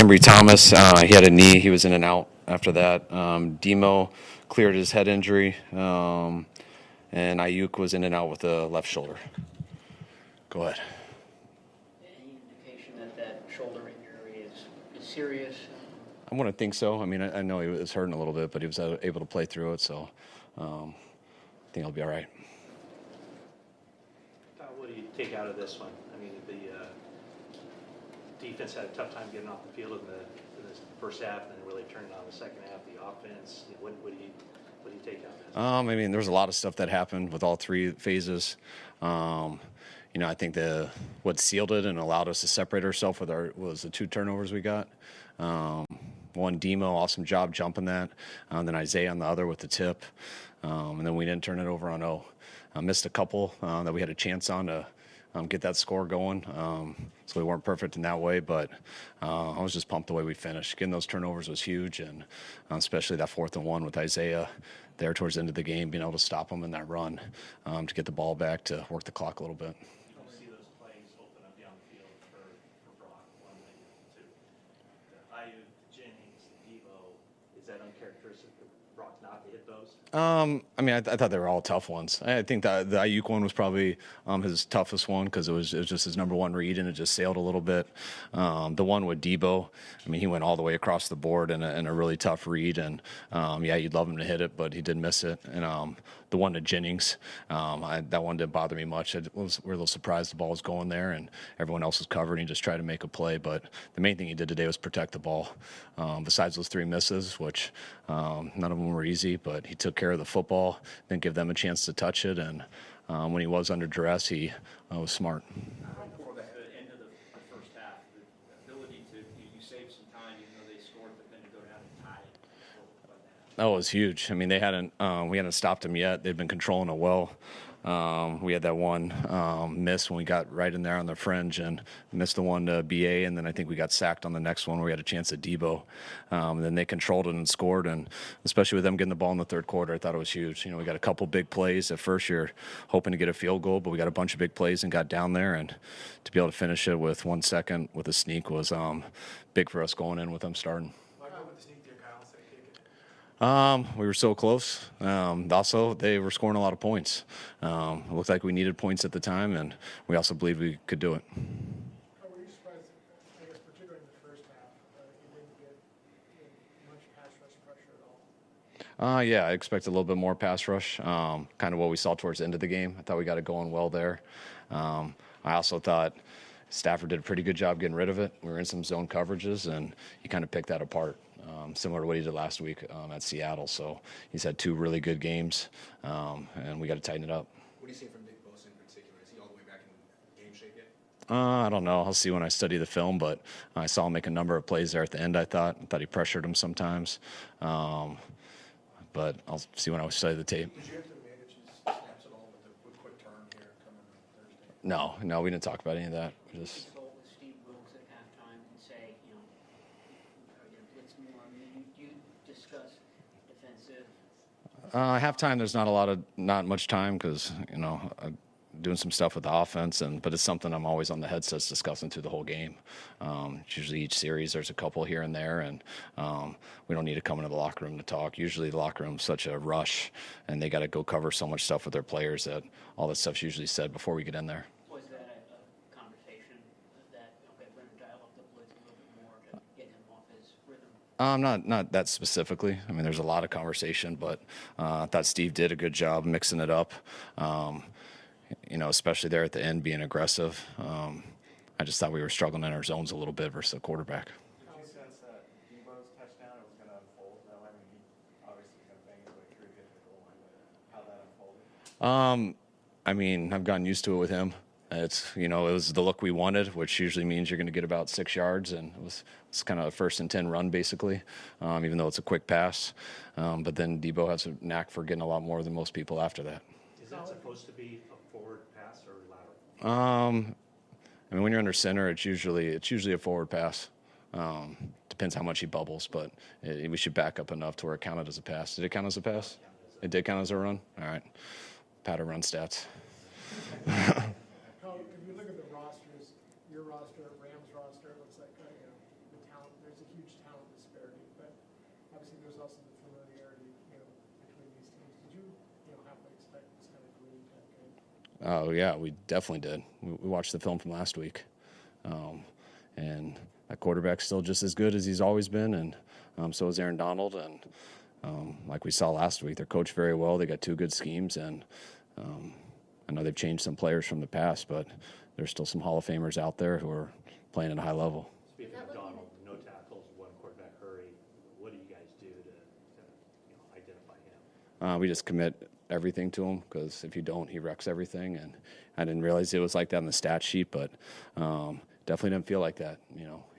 Embry Thomas, he had a knee. He was in and out after that. Demo cleared his head injury, and Ayuk was in and out with the left shoulder. Go ahead. Any indication that shoulder injury is serious? I wouldn't think so. I mean, I know he was hurting a little bit, but he was able to play through it, so I think he'll be all right. What do you take out of this one? I mean, the defense had a tough time getting off the field in the first half, and then really turning on the second half. The offense. What do you take out of this? I mean, there was a lot of stuff that happened with all three phases. I think what sealed it and allowed us to separate ourselves was the 2 turnovers we got. One, Demo, awesome job jumping that. Then Isaiah on the other with the tip. And then we didn't turn it over on O. Missed a couple that we had a chance on to get that score going. So we weren't perfect in that way, but I was just pumped the way we finished. Getting those turnovers was huge, and especially that 4th and 1 with Isaiah there towards the end of the game, being able to stop them in that run to get the ball back to work the clock a little bit. You don't see those plays open up down the field for Brock, one thing, two. The Ayuk, Jennings, Debo, is that uncharacteristic of Brock not to hit those? I mean, I thought they were all tough ones. I think the Ayuk one was probably his toughest one because it was just his number 1 read, and it just sailed a little bit. The one with Debo, I mean, he went all the way across the board in a really tough read, and you'd love him to hit it, but he did miss it. And the one to Jennings, that one didn't bother me much. We were a little surprised the ball was going there, and everyone else was covered, and he just tried to make a play. But the main thing he did today was protect the ball. Besides those 3 misses, which none of them were easy, but he took care of the football, didn't give them a chance to touch it, and when he was under duress, he was smart. Before the end of the first half, the ability to you save some time, even though they scored, but then to go down and tie it. That was huge. I mean, we hadn't stopped them yet. They'd been controlling it well. We had that one miss when we got right in there on the fringe and missed the one to BA, and then I think we got sacked on the next one where we had a chance at Debo. And then they controlled it and scored, and especially with them getting the ball in the third quarter, I thought it was huge. We got a couple big plays. At first, you're hoping to get a field goal, but we got a bunch of big plays and got down there, and to be able to finish it with 1 second with a sneak was big for us going in with them starting. We were so close. Also, they were scoring a lot of points. It looked like we needed points at the time, and we also believed we could do it. How were you surprised, I guess, particularly in the first half, you didn't get much pass rush pressure at all? Yeah, I expected a little bit more pass rush, kind of what we saw towards the end of the game. I thought we got it going well there. I also thought Stafford did a pretty good job getting rid of it. We were in some zone coverages, and he kind of picked that apart. Similar to what he did last week at Seattle. So he's had 2 really good games, and we got to tighten it up. What do you see from Nick Bosa in particular? Is he all the way back in game shape yet? I don't know. I'll see when I study the film, but I saw him make a number of plays there at the end, I thought he pressured him sometimes. But I'll see when I study the tape. Did you have to manage his snaps at all with the quick turn here coming on Thursday? No, we didn't talk about any of that. We just... Steve Wilkes at halftime and say, blitz more. I mean, you discuss defensive. Halftime, there's not much time because I'm doing some stuff with the offense, but it's something I'm always on the headsets discussing through the whole game. It's usually each series there's a couple here and there, and we don't need to come into the locker room to talk. Usually the locker room's such a rush, and they got to go cover so much stuff with their players that all that stuff's usually said before we get in there. Was that a conversation that we're going to dial up the blitz a little bit more to get him off his rhythm? Not that specifically. I mean, there's a lot of conversation, but I thought Steve did a good job mixing it up. Especially there at the end, being aggressive. I just thought we were struggling in our zones a little bit versus the quarterback. Did you sense that Debo's touchdown was going to unfold that way? I mean, he obviously going to bang his way through to get to the goal line, but how that unfolded? I mean, I've gotten used to it with him. It was the look we wanted, which usually means you're going to get about 6 yards, and it's kind of a 1st and 10 run basically, even though it's a quick pass. But then Debo has a knack for getting a lot more than most people after that. Is that supposed to be a forward pass or lateral? I mean, when you're under center, it's usually a forward pass. Depends how much he bubbles, but we should back up enough to where it counted as a pass. Did it count as a pass? It did count as a run? All right. Pat run stats. If you look at the rosters, your roster, Rams roster, it looks like the talent. There's a there's also the familiarity, between these teams. Did you halfway expect this kind of gritty type game? Oh, yeah, we definitely did. We watched the film from last week. And that quarterback's still just as good as he's always been, and so is Aaron Donald. And like we saw last week, they're coached very well. They got two good schemes, and I know they've changed some players from the past, but there's still some Hall of Famers out there who are playing at a high level. Speaking of Donald, no tackles, one quarterback hurry. What do you guys do to identify him? We just commit everything to him, because if you don't, he wrecks everything. And I didn't realize it was like that on the stat sheet, but definitely didn't feel like that.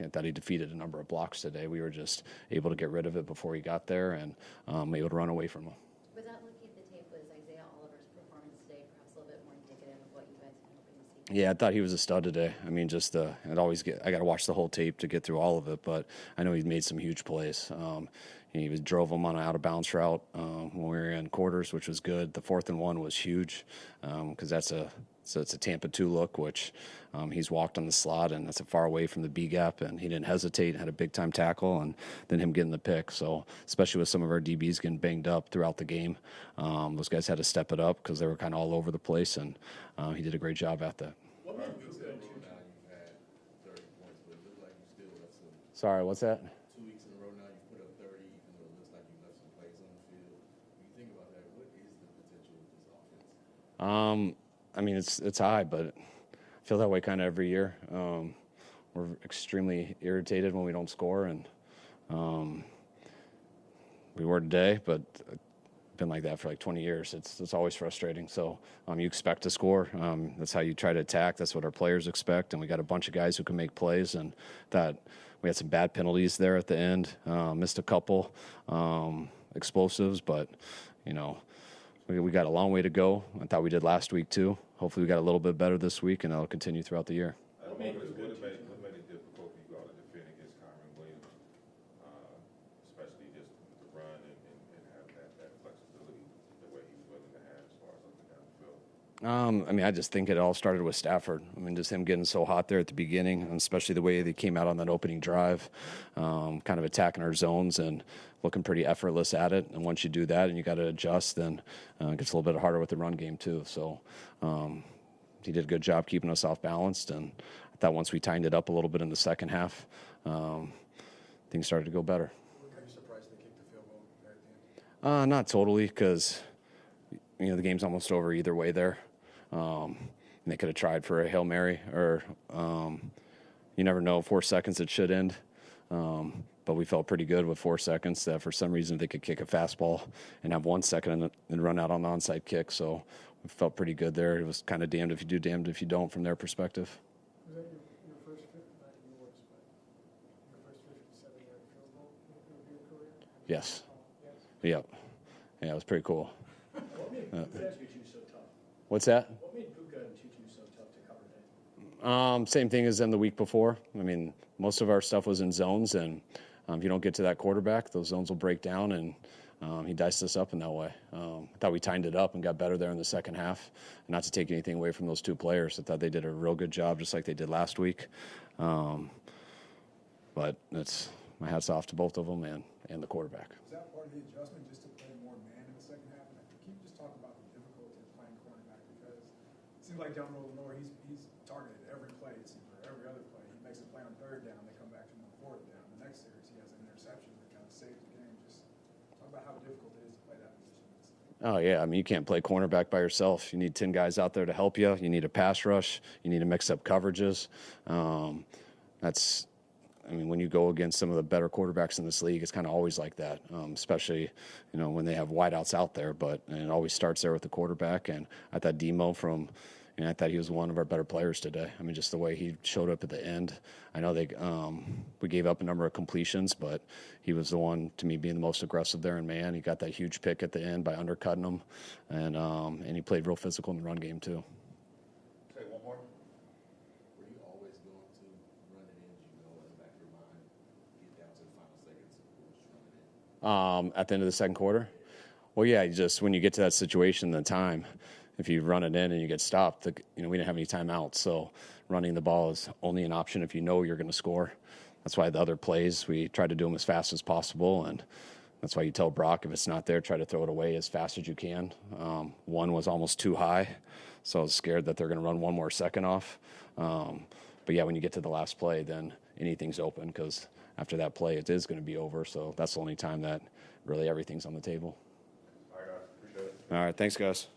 I thought he defeated a number of blocks today. We were just able to get rid of it before he got there, and able to run away from him. Without looking at the tape, was Isaiah Oliver's performance today perhaps a little bit more indicative of what you guys are hoping to see? Yeah, I thought he was a stud today. I mean, I got to watch the whole tape to get through all of it, but I know he made some huge plays. He drove them on an out-of-bounds route when we were in quarters, which was good. The 4th and 1 was huge, because it's a Tampa 2 look, which he's walked on the slot, and that's a far away from the B gap, and he didn't hesitate, had a big-time tackle, and then him getting the pick. So especially with some of our DBs getting banged up throughout the game, those guys had to step it up because they were kind of all over the place, and he did a great job at that. What made you good? Now you've had 30 points, but it looks like you still have some. Sorry, what's that? 2 weeks in a row now, you put up 30, even though it looks like you left some plays on the field. When you think about that, what is the potential of this offense? I mean, it's high, but I feel that way kind of every year. We're extremely irritated when we don't score, and we were today, but been like that for like 20 years. It's always frustrating. So you expect to score. That's how you try to attack. That's what our players expect. And we got a bunch of guys who can make plays, and that we had some bad penalties there at the end. Missed a couple explosives, but we got a long way to go. I thought we did last week too. Hopefully we got a little bit better this week, and that'll continue throughout the year. What made it difficult for you all to defend against Kyron Williams, especially just the run and have that flexibility the way he's willing to have as far as up and down the field? I mean, I just think it all started with Stafford. I mean, just him getting so hot there at the beginning, and especially the way they came out on that opening drive, kind of attacking our zones and looking pretty effortless at it. And once you do that and you got to adjust, then it gets a little bit harder with the run game too. So he did a good job keeping us off balanced. And I thought once we tightened it up a little bit in the second half, things started to go better. Are you surprised they kicked the field goal there at the end? Not totally, because the game's almost over either way there. And they could have tried for a Hail Mary, or you never know, 4 seconds it should end. But we felt pretty good with 4 seconds that for some reason they could kick a fastball and have 1 second and run out on the onside kick. So we felt pretty good there. It was kind of damned if you do, damned if you don't from their perspective. Was that your first not yours, but your first 57-yard field goal of your career? Yes. Yes. Yep. Yeah, it was pretty cool. What made Tutu so tough? What's that? What made Puka and Tutu so tough to cover that? Same thing as in the week before. I mean, most of our stuff was in zones, and if you don't get to that quarterback, those zones will break down, and he diced us up in that way. I thought we tightened it up and got better there in the second half. And not to take anything away from those two players. I thought they did a real good job, just like they did last week. But it's my hat's off to both of them and the quarterback. Is that part of the adjustment, just to play more man in the second half? And can you just talk about the difficulty of playing cornerback? Because it seems like down the lower, he's targeted every play, it seems, or every other play. He makes a play on third down, they come back to him on fourth down. The next series, he has an interception that kind of saves the game. Just talk about how difficult it is to play that position. Oh, yeah. I mean, you can't play cornerback by yourself. You need 10 guys out there to help you. You need a pass rush. You need to mix up coverages. When you go against some of the better quarterbacks in this league, it's kind of always like that, especially, when they have wideouts out there. But it always starts there with the quarterback. And I thought Demo I thought he was one of our better players today. I mean, just the way he showed up at the end. I know we gave up a number of completions, but he was the one, to me, being the most aggressive there in man. He got that huge pick at the end by undercutting him, and he played real physical in the run game too. Say one more. Were you always going to run it in, in the back of your mind, get down to the final seconds, or was running it? At the end of the second quarter? Well, yeah, when you get to that situation, the time, if you run it in and you get stopped, we didn't have any timeouts. So running the ball is only an option if you know you're going to score. That's why the other plays, we tried to do them as fast as possible. And That's why you tell Brock if it's not there, try to throw it away as fast as you can. One was almost too high, so I was scared that they're going to run one more second off. But yeah, when you get to the last play, then anything's open because after that play, it is going to be over. So that's the only time that really everything's on the table. All right, guys, appreciate it. All right, thanks, guys.